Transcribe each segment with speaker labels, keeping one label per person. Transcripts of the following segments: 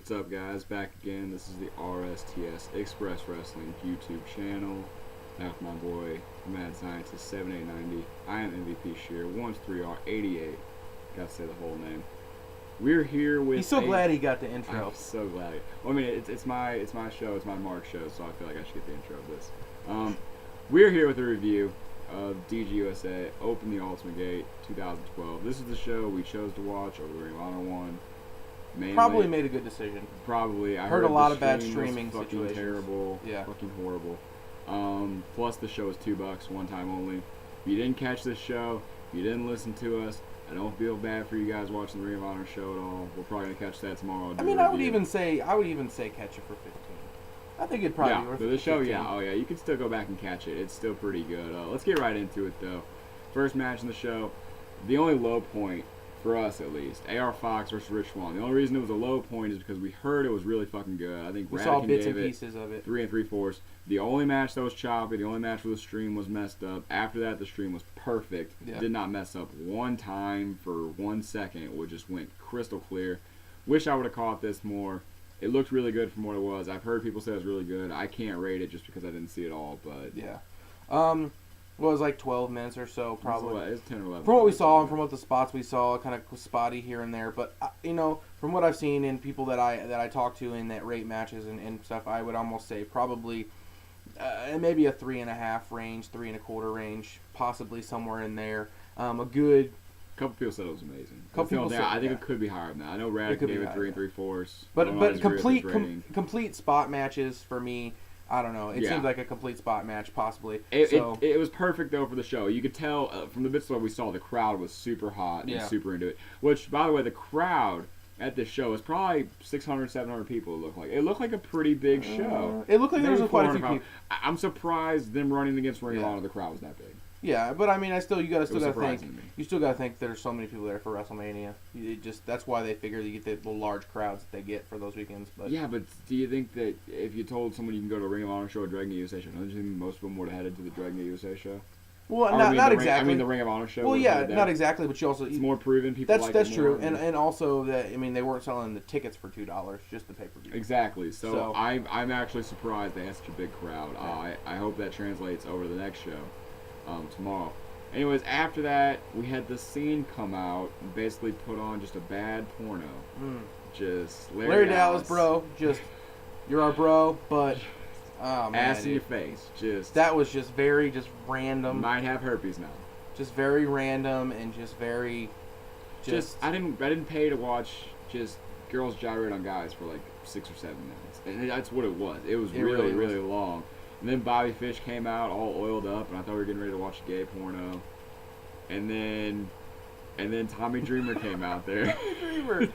Speaker 1: What's up, guys? Back again. This is the RSTS Express Wrestling YouTube channel. Now with my boy, Mad Scientist 7890. I am MVP Shear 13R88. Gotta say the whole name. We're here with.
Speaker 2: He's so glad he got the intro.
Speaker 1: I'm so glad. Well, I mean, it's my show. It's my Mark show, so I feel like I should get the intro of this. We're here with a review of DGUSA Open the Ultimate Gate 2012. This is the show we chose to watch over the Ring of Honor one. Mainly,
Speaker 2: probably made a good decision.
Speaker 1: Probably. I
Speaker 2: heard a lot of bad
Speaker 1: stream
Speaker 2: streaming
Speaker 1: was
Speaker 2: situations.
Speaker 1: Terrible.
Speaker 2: Yeah.
Speaker 1: Fucking horrible. Plus the show is $2, one time only. If you didn't catch this show, if you didn't listen to us, I don't feel bad for you guys watching the Ring of Honor show at all. We're probably gonna catch that tomorrow.
Speaker 2: I mean, I would even say catch it for 15. I think it'd probably be worth it.
Speaker 1: The show,
Speaker 2: 15.
Speaker 1: yeah, oh yeah, you can still go back and catch it. It's still pretty good. Let's get right into it though. First match in the show, the only low point for us at least, AR Fox versus Rich Swann. The only reason it was a low point is because we heard it was really fucking good. I think
Speaker 2: we
Speaker 1: Radican
Speaker 2: saw bits
Speaker 1: gave
Speaker 2: and pieces of it.
Speaker 1: 3 3/4. The only match that was choppy, the only match where the stream was messed up. After that, the stream was perfect.
Speaker 2: Yeah.
Speaker 1: Did not mess up one time for 1 second. It just went crystal clear. Wish I would have caught this more. It looked really good from what it was. I've heard people say it was really good. I can't rate it just because I didn't see it all, but
Speaker 2: yeah. Well, it was like 12 minutes or so, probably.
Speaker 1: It's 10 or 11.
Speaker 2: From what we saw and from what the spots we saw, kind of spotty here and there. But, from what I've seen and people that I talk to in that rate matches and stuff, I would almost say probably maybe a 3.5 range, 3 1/4 range, possibly somewhere in there. A good...
Speaker 1: Couple people said it was amazing. I think it could be higher than that. I know Radic gave it 3 3/4.
Speaker 2: But complete spot matches for me... I don't know. It seemed like a complete spot match, possibly.
Speaker 1: It was perfect, though, for the show. You could tell from the bits that we saw, the crowd was super hot and super into it. Which, by the way, the crowd at this show is probably 600, 700 people, it looked like. It looked like a pretty big show.
Speaker 2: It looked like there was quite a few people.
Speaker 1: I'm surprised them running against Ring of Honor, the crowd was that big.
Speaker 2: Yeah, but I mean, you still gotta think there's so many people there for WrestleMania. That's why they figure you get the large crowds that they get for those weekends. But
Speaker 1: yeah, but do you think that if you told someone you can go to a Ring of Honor show or Dragon Gate USA show, don't you think most of them would have headed to the Dragon Gate USA show?
Speaker 2: Well, not exactly.
Speaker 1: I mean, the Ring of Honor show.
Speaker 2: Well, yeah, not exactly, but you also
Speaker 1: it's more proven. People
Speaker 2: that's true, and also that they weren't selling the tickets for $2, just the pay-per-view.
Speaker 1: Exactly. So I'm actually surprised they had such a big crowd. Yeah. I hope that translates over to the next show tomorrow. Anyways, after that, we had the Scene come out and basically put on just a bad porno. Just Larry
Speaker 2: Dallas, bro. Just, you're our bro, but, oh, man.
Speaker 1: Ass in your face.
Speaker 2: That was just very, random.
Speaker 1: Might have herpes now.
Speaker 2: Just very random and just very,
Speaker 1: I didn't pay to watch just girls gyrate on guys for like 6 or 7 minutes. And that's what it was. It was really long. And then Bobby Fish came out all oiled up, and I thought we were getting ready to watch a gay porno. And then Tommy Dreamer came out there.
Speaker 2: Dreamer.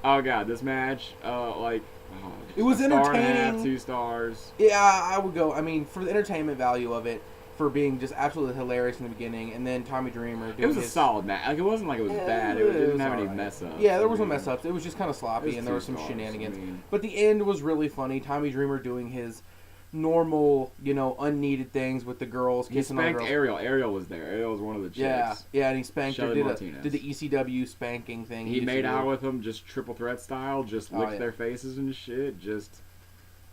Speaker 1: Oh god, this match,
Speaker 2: it was entertaining.
Speaker 1: 2 stars.
Speaker 2: Yeah, I would go. I mean, for the entertainment value of it, for being just absolutely hilarious in the beginning, and then Tommy Dreamer doing
Speaker 1: it was a solid match. Like, it wasn't like it was bad. It didn't have any mess ups.
Speaker 2: Yeah, there was no mess ups. It was just kind of sloppy, and there were some shenanigans. But the end was really funny. Tommy Dreamer doing his normal, unneeded things with the girls, kissing on the girls.
Speaker 1: Ariel. Ariel was there. Ariel was one of the chicks.
Speaker 2: Yeah, and he spanked her.
Speaker 1: Martinez.
Speaker 2: Did the ECW spanking thing.
Speaker 1: He made out with them, just triple threat style, just licked their faces and shit. Just,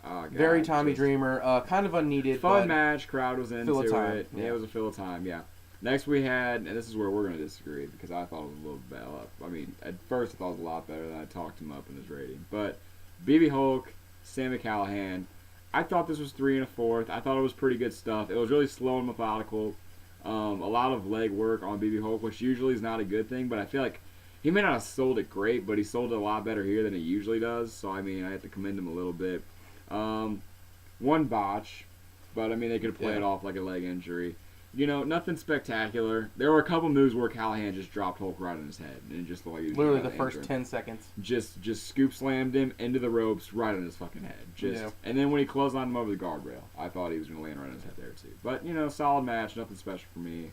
Speaker 1: oh god.
Speaker 2: Very Tommy Dreamer. Kind of unneeded.
Speaker 1: Fun match. Crowd was into it.
Speaker 2: Yeah,
Speaker 1: it was a fill of time. Yeah. Next we had, and this is where we're going to disagree because I thought it was a little bad. I mean, at first I thought it was a lot better than I talked him up in his rating. But BB Hulk, Sami Callahan. I thought this was 3 1/4. I thought it was pretty good stuff. It was really slow and methodical. A lot of leg work on BB Hulk, which usually is not a good thing, but I feel like he may not have sold it great, but he sold it a lot better here than he usually does. So, I mean, I have to commend him a little bit. One botch, but, I mean, they could have played it off like a leg injury. Nothing spectacular. There were a couple moves where Callahan just dropped Hulk right on his head. And it just looked like he was
Speaker 2: literally the first 10 seconds.
Speaker 1: Just scoop slammed him into the ropes right on his fucking head. And then when he clotheslined him over the guardrail, I thought he was going to land right on his head there too. But, solid match. Nothing special for me.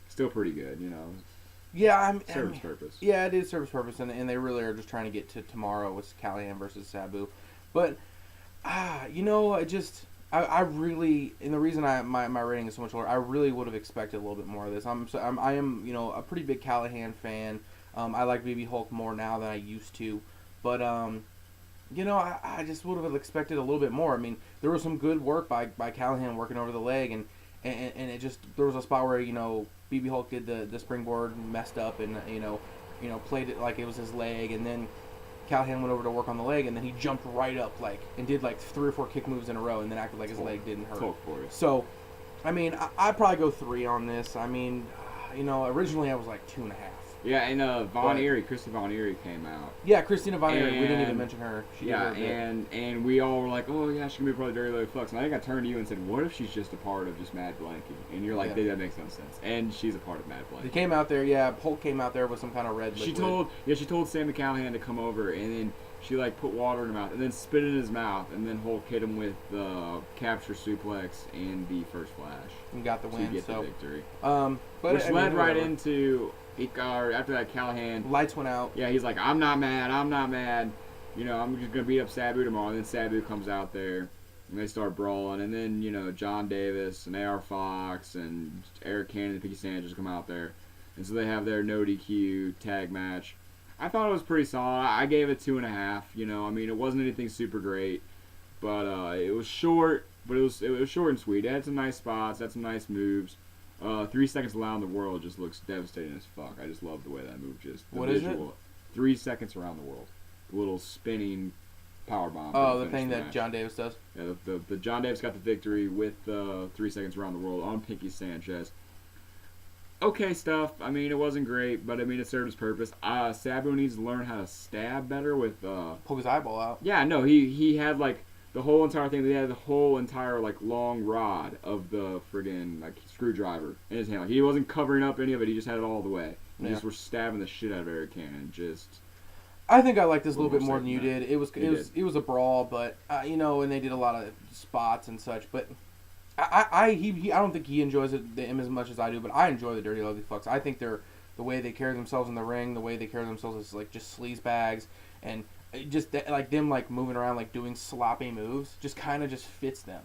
Speaker 1: Still pretty good,
Speaker 2: Yeah,
Speaker 1: served its purpose.
Speaker 2: Yeah, it did serve its purpose. And they really are just trying to get to tomorrow with Callahan versus Sabu. But, I really, and the reason my rating is so much lower, I really would have expected a little bit more of this. I am a pretty big Callahan fan. I like BB Hulk more now than I used to. But I just would have expected a little bit more. I mean, there was some good work by Callahan working over the leg, and it just, there was a spot where BB Hulk did the springboard and messed up, and played it like it was his leg, and then Callahan went over to work on the leg, and then he jumped right up and did 3 or 4 kick moves in a row, and then acted like his leg didn't hurt. So, I mean, I'd probably go 3 on this. I mean, originally I was like 2.5.
Speaker 1: Yeah, and Christy Von Eerie came out.
Speaker 2: Yeah, Christina Von Eerie. We didn't even mention her.
Speaker 1: And we all were like, oh yeah, she can be part of Dirty Lady Flux. And I think I turned to you and said, what if she's just a part of just Mad Blanky? And you're like, that makes no sense. And she's a part of Mad Blanky.
Speaker 2: They came out there, yeah. Hulk came out there with some kind of red liquid.
Speaker 1: She told Sami Callahan to come over, and then she put water in her mouth, and then spit it in his mouth, and then Hulk hit him with the capture suplex and the first flash. And got the win, to get the victory. Which led right into. After that, Callahan...
Speaker 2: Lights went out.
Speaker 1: Yeah, he's like, I'm not mad. I'm just going to beat up Sabu tomorrow. And then Sabu comes out there, and they start brawling. And then, John Davis and A.R. Fox and Eric Cannon and Pinkie Sanchez come out there. And so they have their no DQ tag match. I thought it was pretty solid. I gave it 2.5. I mean, it wasn't anything super great. But it was short, but it was short and sweet. It had some nice spots, had some nice moves. 3 seconds around the world just looks devastating as fuck. I just love the way that move just.
Speaker 2: What visual.
Speaker 1: Is it? 3 seconds around the world. The little spinning power bomb.
Speaker 2: Oh, the thing that John Davis does?
Speaker 1: Yeah, the John Davis got the victory with 3 seconds around the world on Pinkie Sanchez. Okay stuff. I mean, it wasn't great, but I mean, it served its purpose. Sabu needs to learn how to stab better with...
Speaker 2: Poke his eyeball out.
Speaker 1: Yeah, no, he had the whole entire thing. They had the whole entire long rod of the friggin' screwdriver in his hand. He wasn't covering up any of it. He just had it all the way. And just were stabbing the shit out of Eric Cannon.
Speaker 2: I think I liked this a little bit more than you did. It was a brawl, but and they did a lot of spots and such. But I don't think he enjoys it as much as I do. But I enjoy the Dirty Lovely Flux. I think the way they carry themselves in the ring, the way they carry themselves is just sleaze bags, and just them moving around doing sloppy moves just kind of just fits them.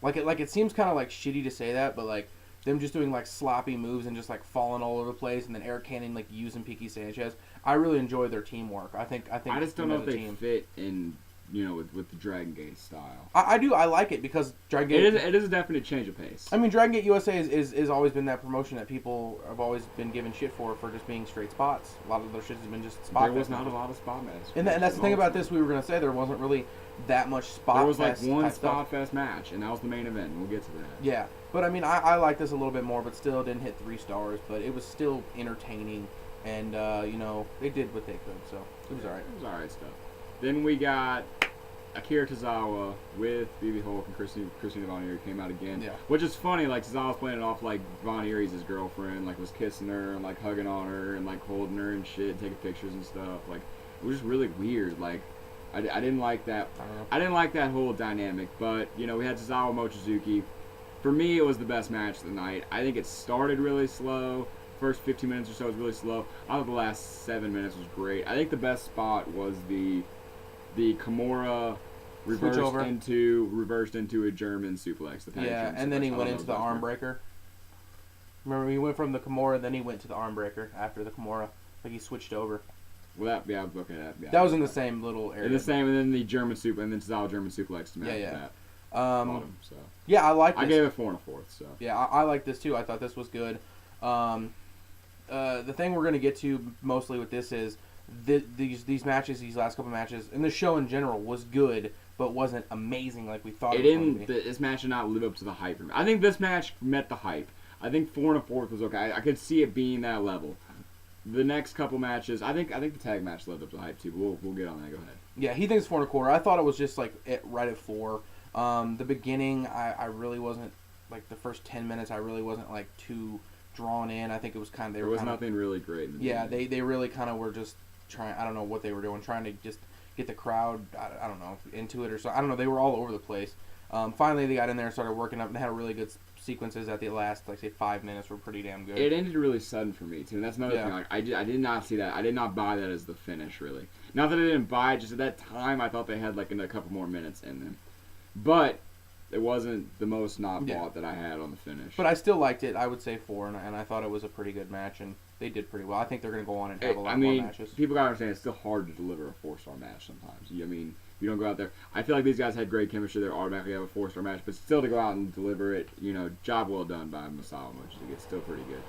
Speaker 2: It seems kind of shitty to say that, but them just doing sloppy moves and just falling all over the place, and then Eric Cannon using Pinkie Sanchez. I really enjoy their teamwork. I think
Speaker 1: I just don't know if they fit in with the Dragon Gate style.
Speaker 2: I do. I like it because Dragon Gate...
Speaker 1: It is a definite change of pace.
Speaker 2: I mean, Dragon Gate USA is always been that promotion that people have always been given shit for just being straight spots. A lot of their shit has been just spot.
Speaker 1: There was not a lot of spot matches.
Speaker 2: And that's the thing about this. We were going to say there wasn't really that much spot fest.
Speaker 1: There was one spot fest match, and that was the main event. We'll get to that.
Speaker 2: Yeah. But, I mean, I like this a little bit more, but still didn't hit 3 stars. But it was still entertaining, and, they did what they could. So, it was all right.
Speaker 1: It was all right stuff. Then we got... Akira Tozawa with BB Hulk and Christina Von Eerie came out again. Yeah. Which is funny, Tozawa's playing it off Von Eerie's his girlfriend, was kissing her and hugging on her and holding her and shit, taking pictures and stuff. It was just really weird. I didn't like that. I didn't like that whole dynamic. But we had Tozawa Mochizuki. For me, it was the best match of the night. I think it started really slow. First 15 minutes or so was really slow. I thought the last 7 minutes was great. I think the best spot was the Kimura reversed into a German suplex.
Speaker 2: And then he went into the arm breaker. Remember, he went from the Kimura, then he went to the arm breaker after the Kimura. He switched over.
Speaker 1: Well, that
Speaker 2: that was in the same little area.
Speaker 1: And then the German and then Tozawa German suplex to match that.
Speaker 2: Yeah, I like this.
Speaker 1: I gave it 4 1/4. So
Speaker 2: yeah, I like this too. I thought this was good. The thing we're gonna get to mostly with this is these matches, these last couple matches, and the show in general was good, but wasn't amazing like we thought it was going to be.
Speaker 1: This match did not live up to the hype. I think this match met the hype. I think 4 1/4 was okay. I could see it being that level. The next couple matches, I think the tag match lived up to the hype too. But we'll get on that. Go ahead.
Speaker 2: Yeah, he thinks 4 1/4. I thought it was just right at 4. The beginning, I really wasn't the first 10 minutes. I really wasn't too drawn in. I think it was kind of
Speaker 1: there was nothing really great.
Speaker 2: They really kind of were just trying. I don't know what they were doing, trying to just get the crowd, I don't know, into it or so. I don't know. They were all over the place. Finally, they got in there and started working up, and they had really good sequences at the last, 5 minutes were pretty damn good.
Speaker 1: It ended really sudden for me, too, and that's another thing. I did not see that. I did not buy that as the finish, really. Not that I didn't buy it, just at that time, I thought they had, a couple more minutes in them. But it wasn't the most not bought that I had on the finish.
Speaker 2: But I still liked it. I would say 4, and I thought it was a pretty good match, and they did pretty well. I think they're going to go on and have a lot
Speaker 1: I
Speaker 2: more
Speaker 1: mean,
Speaker 2: matches.
Speaker 1: people got to understand it's still hard to deliver a 4-star match sometimes. I mean, you don't go out there. I feel like these guys had great chemistry. They automatically have a 4-star match, but still to go out and deliver it, job well done by Masato. It's still pretty good.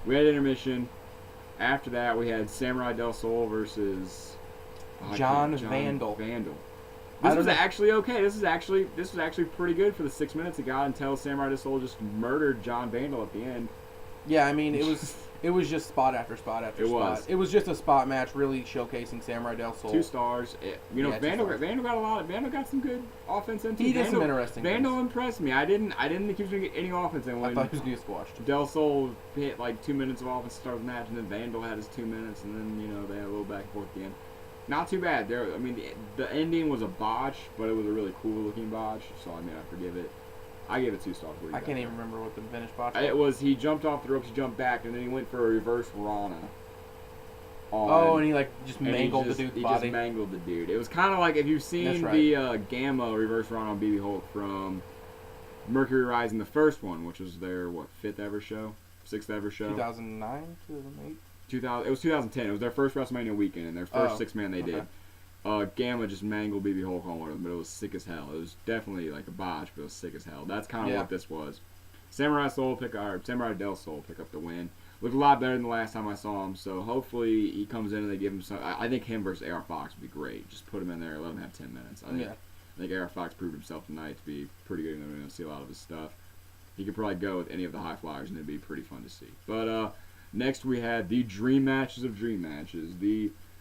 Speaker 1: We had intermission. After that, we had Samurai Del Sol versus
Speaker 2: John Vandal.
Speaker 1: This was actually okay. This was actually pretty good for the 6 minutes it got until Samurai Del Sol just murdered John Vandal at the end.
Speaker 2: Yeah, I mean, it was just spot after spot after spot. It was just a spot match, really showcasing Samurai Del Sol.
Speaker 1: 2 stars. Vandal got some good offense in.
Speaker 2: He did some interesting
Speaker 1: Vandal
Speaker 2: things.
Speaker 1: impressed me. I didn't think he was gonna get any offense in.
Speaker 2: I thought he was gonna get squashed.
Speaker 1: Del Sol hit like 2 minutes of offense to start the match, and then Vandal had his 2 minutes, and then they had a little back and forth at the end. Not too bad. The ending was a botch, but it was a really cool looking botch. So I forgive it. I gave it 2 stars.
Speaker 2: I can't even remember what the finish botch was.
Speaker 1: It was he jumped off the ropes, he jumped back, and then he went for a reverse Rana.
Speaker 2: And he just mangled the dude's body.
Speaker 1: He just mangled the dude. It was kind of like if you've seen the Gamma reverse Rana on BB Hulk from Mercury Rising, the first one, which was their 5th ever show, 6th ever show.
Speaker 2: 2009, 2008.
Speaker 1: It was 2010. It was their first WrestleMania weekend, and their first 6-man they did. Gamma just mangled BB Hulk on one of them, but it was sick as hell. It was definitely like a botch, but it was sick as hell. That's kind of what this was. Samurai Del Sol pick up the win. Looked a lot better than the last time I saw him, so hopefully he comes in and they give him some. I think him versus AR Fox would be great. Just put him in there, let him have 10 minutes. I think AR Fox proved himself tonight to be pretty good, and we're going to see a lot of his stuff. He could probably go with any of the high flyers, and it'd be pretty fun to see. But next we had the dream matches of dream matches.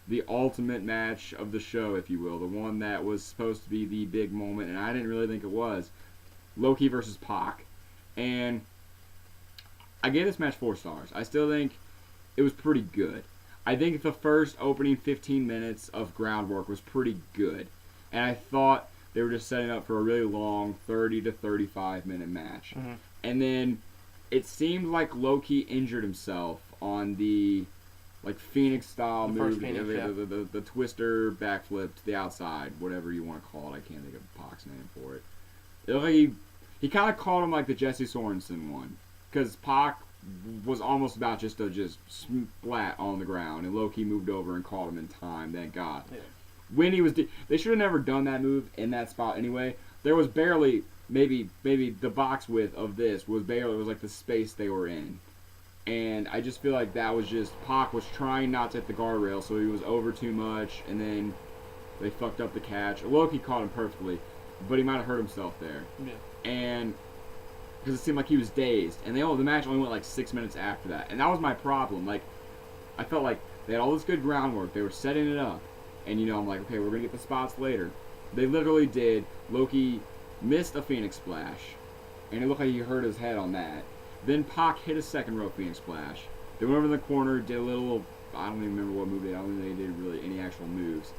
Speaker 1: The ultimate match of the show, if you will. The one that was supposed to be the big moment, and I didn't really think it was. Low-Ki versus Pac. And I gave this match 4 stars. I still think it was pretty good. I think the first opening 15 minutes of groundwork was pretty good. And I thought they were just setting up for a really long 30 to 35 minute match. Mm-hmm. And then it seemed like Low-Ki injured himself on the Phoenix style move, the twister backflip to the outside, whatever you want to call it. I can't think of Pac's name for it. It looked like he kind of called him like the Jesse Sorensen one, because Pac was almost about just splat on the ground, and Low-Ki moved over and caught him in time. Thank God. Yeah. When he was, they should have never done that move in that spot anyway. There was barely, maybe the box width of this was like the space they were in. And I just feel like that was just, Pac was trying not to hit the guardrail, so he was over too much, and then they fucked up the catch. Low-Ki caught him perfectly, but he might have hurt himself there. Yeah. And because it seemed like he was dazed. And the match only went 6 minutes after that. And that was my problem. I felt like they had all this good groundwork. They were setting it up. And, I'm like, okay, we're going to get the spots later. They literally did. Low-Ki missed a Phoenix Splash, and it looked like he hurt his head on that. Then Pac hit a second row Phoenix Splash. They went over in the corner, did a little, I don't even remember what move they did. I don't think they did really any actual moves.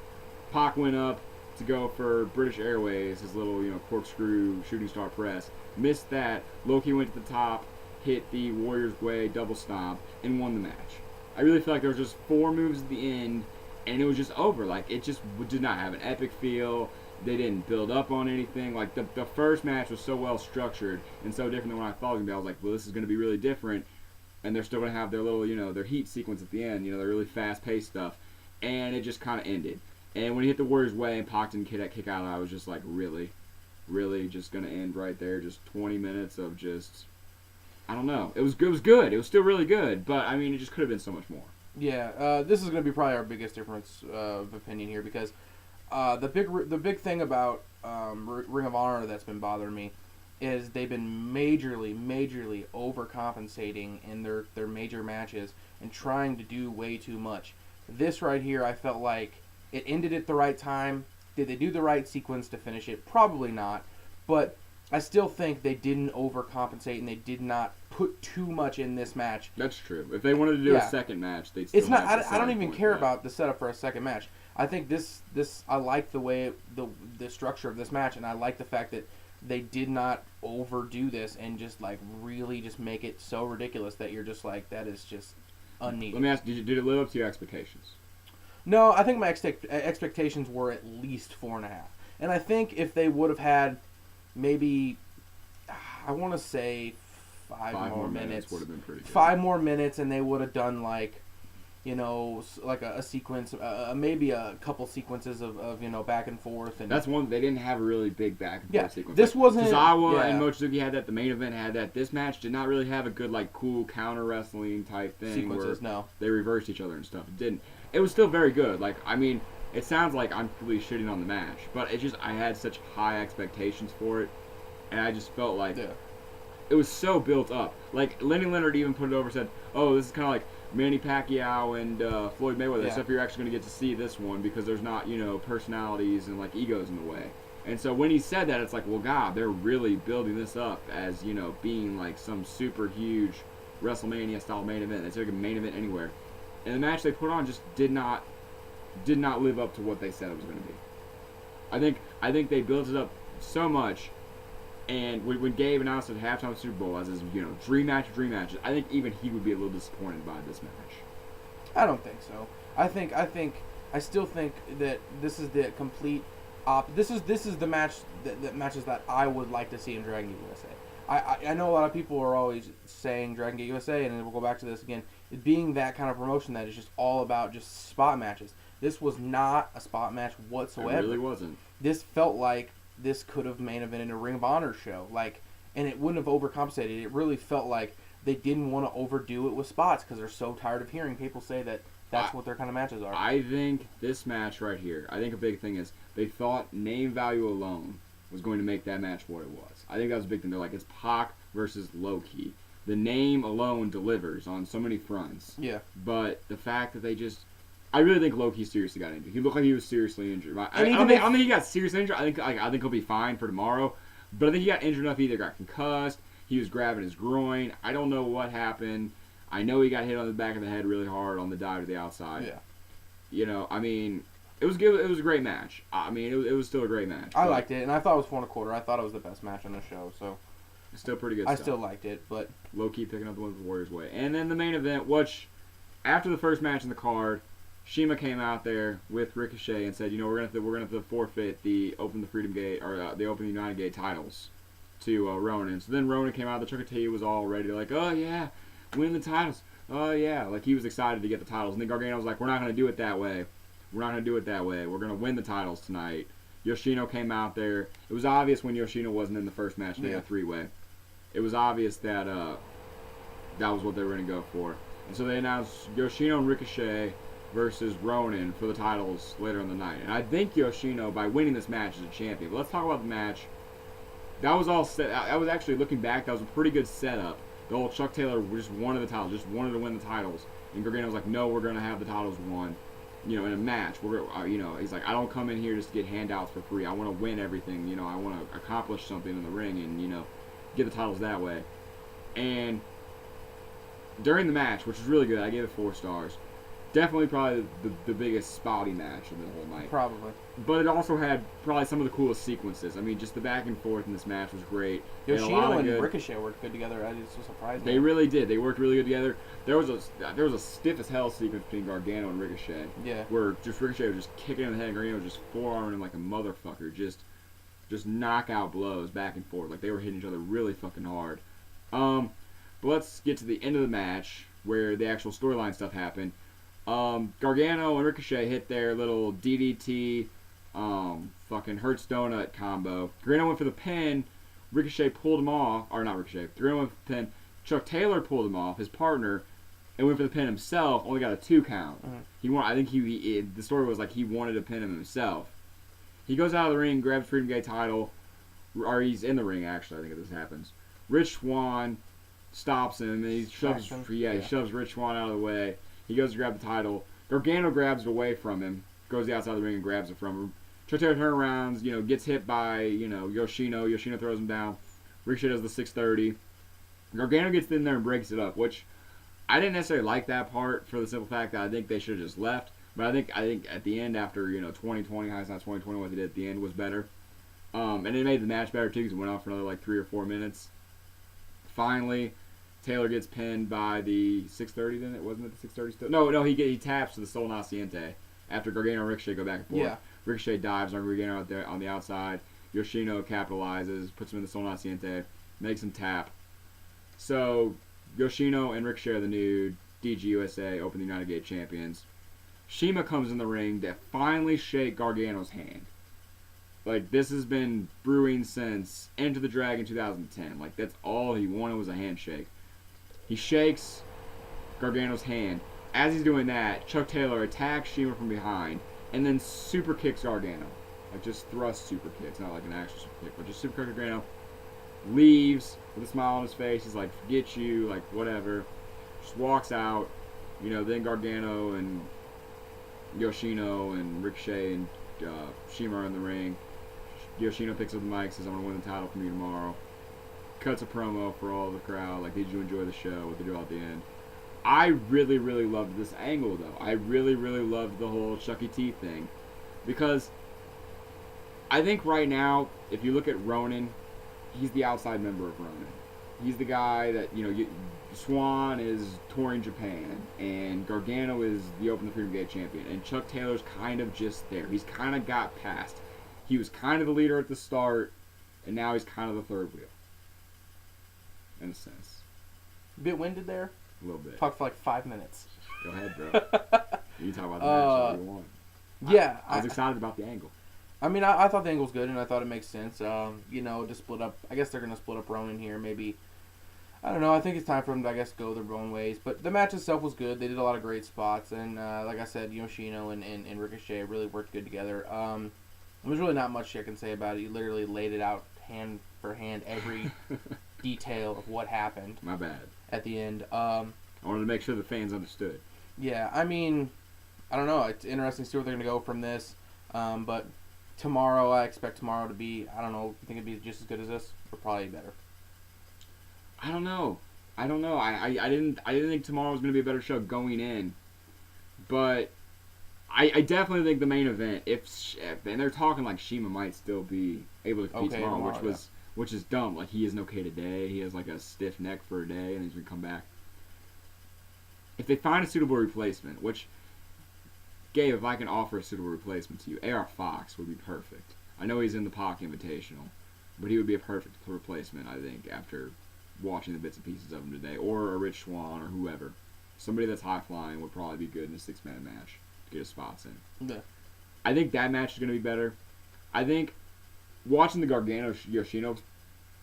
Speaker 1: Pac went up to go for British Airways, his little, corkscrew shooting star press. Missed that. Low-Ki went to the top, hit the Warriors Way double stomp, and won the match. I really feel like there was just 4 moves at the end, and it was just over. It just did not have an epic feel. They didn't build up on anything. The first match was so well structured and so different than what I thought it was going to be. I was like, well, this is going to be really different. And they're still going to have their little, their heat sequence at the end, their really fast-paced stuff. And it just kind of ended. And when he hit the Warriors Way and Pac didn't kick out, I was just like, really? Really? Just going to end right there? Just 20 minutes of just, I don't know. It was good. It was still really good. But, it just could have been so much more.
Speaker 2: Yeah, this is going to be probably our biggest difference of opinion here, because the big thing about Ring of Honor that's been bothering me is they've been majorly overcompensating in their major matches and trying to do way too much. This right here, I felt like it ended at the right time. Did they do the right sequence to finish it? Probably not, but I still think they didn't overcompensate and they did not put too much in this match.
Speaker 1: That's true. If they wanted to do a second match, they'd still
Speaker 2: I don't even care about the setup for a second match. I think this I like the way the structure of this match, and I like the fact that they did not overdo this and just really just make it so ridiculous that you're just like, that is just unneeded.
Speaker 1: Let me ask, did it live up to your expectations?
Speaker 2: No, I think my expectations were at least 4.5. And I think if they would have had maybe, I want to say five more minutes
Speaker 1: would have been pretty good.
Speaker 2: 5 more minutes, and they would have done like, like a sequence, maybe a couple sequences of back and forth. And
Speaker 1: that's one. They didn't have a really big back and forth sequence.
Speaker 2: This wasn't.
Speaker 1: Tozawa and Mochizuki had that. The main event had that. This match did not really have a good cool counter wrestling type thing
Speaker 2: sequences.
Speaker 1: Where
Speaker 2: No,
Speaker 1: they reversed each other and stuff. It didn't. It was still very good. It sounds like I'm completely shitting on the match, but it's just I had such high expectations for it, and I just felt like it was so built up. Like Lenny Leonard even put it over, said, "Oh, this is kind of like Manny Pacquiao and Floyd Mayweather, except you're actually going to get to see this one because there's not, personalities and egos in the way." And so when he said that, it's like, well, God, they're really building this up as being like some super huge WrestleMania style main event. It's like a main event anywhere, and the match they put on just did not live up to what they said it was going to be. I think they built it up so much. And when Gabe announced at halftime of the Super Bowl as his, dream match of dream matches, I think even he would be a little disappointed by this match.
Speaker 2: I don't think so. I still think that this is the complete this is the match that matches that I would like to see in Dragon Gate USA. I know a lot of people are always saying Dragon Gate USA, and we'll go back to this again, it being that kind of promotion that is just all about just spot matches. This was not a spot match whatsoever.
Speaker 1: It really wasn't.
Speaker 2: This felt like this could have main evented a Ring of Honor show, and it wouldn't have overcompensated. It really felt like they didn't want to overdo it with spots because they're so tired of hearing people say that's what their kind of matches are. I
Speaker 1: think this match right here, a big thing is they thought name value alone was going to make that match what it was. I think that was a big thing. They're like, it's Pac versus Low-Ki. The name alone delivers on so many fronts.
Speaker 2: Yeah.
Speaker 1: But the fact that they just... I really think Low-Ki seriously got injured. He looked like he was seriously injured. I don't think he got seriously injured. I think he'll be fine for tomorrow. But I think he got injured enough. He either got concussed, he was grabbing his groin. I don't know what happened. I know he got hit on the back of the head really hard on the dive to the outside.
Speaker 2: Yeah.
Speaker 1: It was good. It was a great match. It was still a great match.
Speaker 2: I liked it, and I thought it was 4 1/4. I thought it was the best match on the show. So
Speaker 1: it's still pretty good.
Speaker 2: I still liked it, but
Speaker 1: Low-Ki picking up the win for Warriors Way. And then the main event, which after the first match in the card, Shima came out there with Ricochet and said, we're gonna have to forfeit the Open the Freedom Gate or the Open the United Gate titles to Ronin. So then Ronin came out. The Chuck T was all ready to oh yeah, win the titles. Oh yeah, he was excited to get the titles. And then Gargano was like, we're not gonna do it that way. We're not gonna do it that way. We're gonna win the titles tonight. Yoshino came out there. It was obvious when Yoshino wasn't in the first match. They had a 3-way. It was obvious that that was what they were gonna go for. And so they announced Yoshino and Ricochet versus Ronin for the titles later in the night. And I think Yoshino, by winning this match, is a champion. But let's talk about the match. That was all set. I was actually looking back. That was a pretty good setup. The old Chuck Taylor just wanted the titles, just wanted to win the titles. And Gargano was like, no, we're going to have the titles won. In a match. He's like, I don't come in here just to get handouts for free. I want to win everything. I want to accomplish something in the ring and, get the titles that way. And during the match, which was really good, I gave it 4 stars. Definitely probably the biggest spotty match of the whole night.
Speaker 2: Probably.
Speaker 1: But it also had probably some of the coolest sequences. Just the back and forth in this match was great.
Speaker 2: Yoshino and Ricochet worked good together. I just was surprised.
Speaker 1: They really did. They worked really good together. There was a stiff as hell sequence between Gargano and Ricochet.
Speaker 2: Yeah.
Speaker 1: Where just Ricochet was just kicking in the head and Gargano was just forearming him like a motherfucker. Just knockout blows back and forth. They were hitting each other really fucking hard. But let's get to the end of the match where the actual storyline stuff happened. Gargano and Ricochet hit their little DDT, fucking Hurts Donut combo. Gargano went for the pin. Ricochet pulled him off, or not Ricochet. Gargano went for the pin. Chuck Taylor pulled him off, his partner, and went for the pin himself. Only got a 2 count.
Speaker 2: Mm-hmm.
Speaker 1: The story was he wanted to pin him himself. He goes out of the ring, grabs Freedom Gate title, or he's in the ring actually. I think this happens. Rich Swann stops him and he shoves. He shoves Rich Swann out of the way. He goes to grab the title. Gargano grabs it away from him, goes outside the ring and grabs it from him. Chuck Taylor turnarounds, gets hit by, Yoshino. Yoshino throws him down. Ricochet does the 630. Gargano gets in there and breaks it up, which I didn't necessarily like that part for the simple fact that I think they should have just left. But I think at the end after, 2020, hindsight 2020, what they did at the end was better. And it made the match better too because it went on for another 3 or 4 minutes. Finally, Taylor gets pinned by the 630. Then it wasn't it the 630 still. No, he taps to the Sol Naciente after Gargano and Ricochet go back and forth.
Speaker 2: Yeah.
Speaker 1: Ricochet dives on Gargano out there on the outside. Yoshino capitalizes, puts him in the Sol Naciente, makes him tap. So Yoshino and Ricochet are the new DGUSA Open the United Gate champions. Shima comes in the ring to finally shake Gargano's hand. Like, this has been brewing since Enter the Dragon 2010. Like, that's all he wanted was a handshake. He shakes Gargano's hand. As he's doing that, Chuck Taylor attacks Shima from behind and then super kicks Gargano. Like, just thrust super kicks. Not like an actual super kick, but just super kick Gargano. Leaves with a smile on his face. He's like, forget you, like, whatever. Just walks out. You know, then Gargano and Yoshino and Ricochet and Shima are in the ring. Yoshino picks up the mic, says, I'm going to win the title from you tomorrow. Cuts a promo for all the crowd, like, did you enjoy the show, what they do at the end. I really, really loved this angle, though. I really, really loved the whole Chuck E. T thing. Because I think right now, if you look at Ronin, he's the outside member of Ronin. He's the guy that, you know, Swann is touring Japan, and Gargano is the Open the Freedom Gate champion, and Chuck Taylor's kind of just there. He's kind of got past. He was kind of the leader at the start, and now he's kind of the third wheel. In a sense.
Speaker 2: A bit winded there?
Speaker 1: A little bit.
Speaker 2: Talked for like 5 minutes.
Speaker 1: Go ahead, bro. You can talk about the match that you want.
Speaker 2: Yeah.
Speaker 1: I was excited about the angle.
Speaker 2: I mean, I thought the angle's good, and I thought it makes sense. You know, to split up. I guess they're going to split up Ronin here. Maybe. I don't know. I think it's time for them to, I guess, go their own ways. But the match itself was good. They did a lot of great spots. And like I said, Yoshino and Ricochet really worked good together. There's really not much I can say about it. You literally laid it out hand for hand, every detail of what happened.
Speaker 1: My bad.
Speaker 2: At the end.
Speaker 1: I wanted to make sure the fans understood.
Speaker 2: Yeah, I mean, I don't know. It's interesting to see where they're going to go from this. But tomorrow, I expect tomorrow to be, I don't know, you think it'd be just as good as this? Or probably better?
Speaker 1: I don't know. I didn't think tomorrow was going to be a better show going in. But I definitely think the main event, and they're talking like Shima might still be able to compete tomorrow, which is dumb. Like, he isn't okay today. He has like a stiff neck for a day, and he's going to come back. If they find a suitable replacement, which, Gabe, if I can offer a suitable replacement to you, A.R. Fox would be perfect. I know he's in the Pac Invitational, but he would be a perfect replacement, I think, after watching the bits and pieces of him today, or a Rich Swann, or whoever. Somebody that's high-flying would probably be good in a six-man match to get his spots in.
Speaker 2: Yeah.
Speaker 1: I think that match is going to be better. I think watching the Gargano-Yoshino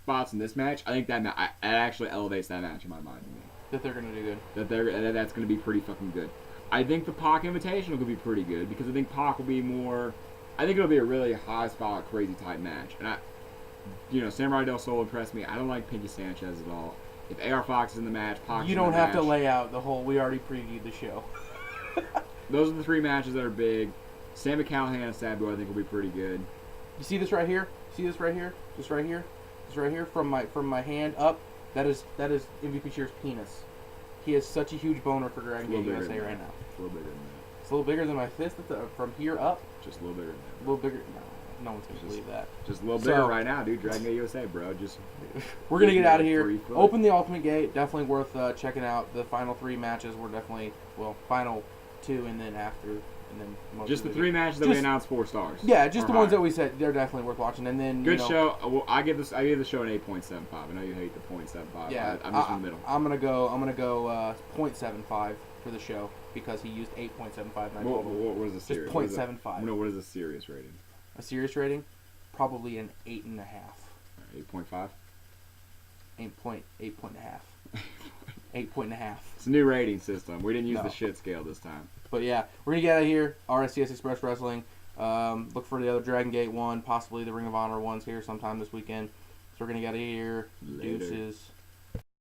Speaker 1: spots in this match, I think that it actually elevates that match in my mind to me.
Speaker 2: That they're going to do good.
Speaker 1: That's going to be pretty fucking good. I think the Pac Invitational could be pretty good, because I think Pac will be more... I think it'll be a really high-spot, crazy-type match. And Samurai Del Sol impressed me. I don't like Pinkie Sanchez at all. If A.R. Fox is in the match, Pac's
Speaker 2: You don't have to lay out the whole... We already previewed the show.
Speaker 1: Those are the three matches that are big. Sami, Callahan, and Sabu, I think, will be pretty good.
Speaker 2: You see this right here? See this right here? This right here? This right here? From my hand up, that is MVP Cheer's penis. He has such a huge boner for Dragon Gate USA right now.
Speaker 1: It's a little bigger than that.
Speaker 2: It's a little bigger than my fist from here up.
Speaker 1: Just a little bigger than that.
Speaker 2: A little bigger. No one's gonna believe that.
Speaker 1: Just a little bigger right now, dude. Dragon Gate USA, bro. Just
Speaker 2: we're gonna get out of here. Open the Ultimate Gate. Definitely worth checking out. The final 3 matches were definitely final 2, and then after, and then most
Speaker 1: just the 3 matches that we announced 4 stars.
Speaker 2: Yeah, just the ones that we said they're definitely worth watching. And then
Speaker 1: good show. Well, I give the show an 8.75. I know you hate the 0.75.
Speaker 2: Yeah,
Speaker 1: I'm just in the middle.
Speaker 2: I'm gonna go 0.75 for the show because he used 8.75.
Speaker 1: What was the serious?
Speaker 2: Just 0.75.
Speaker 1: No, what is a serious rating?
Speaker 2: A serious rating? Probably an 8.5.
Speaker 1: 8.5?
Speaker 2: 8.5. 8.5.
Speaker 1: It's a new rating system. We didn't use the shit scale this time.
Speaker 2: But yeah, we're gonna get out of here. RSCS Express Wrestling. Look for the other Dragon Gate one, possibly the Ring of Honor ones here sometime this weekend. So we're gonna get out of here.
Speaker 1: Later.
Speaker 2: Deuces.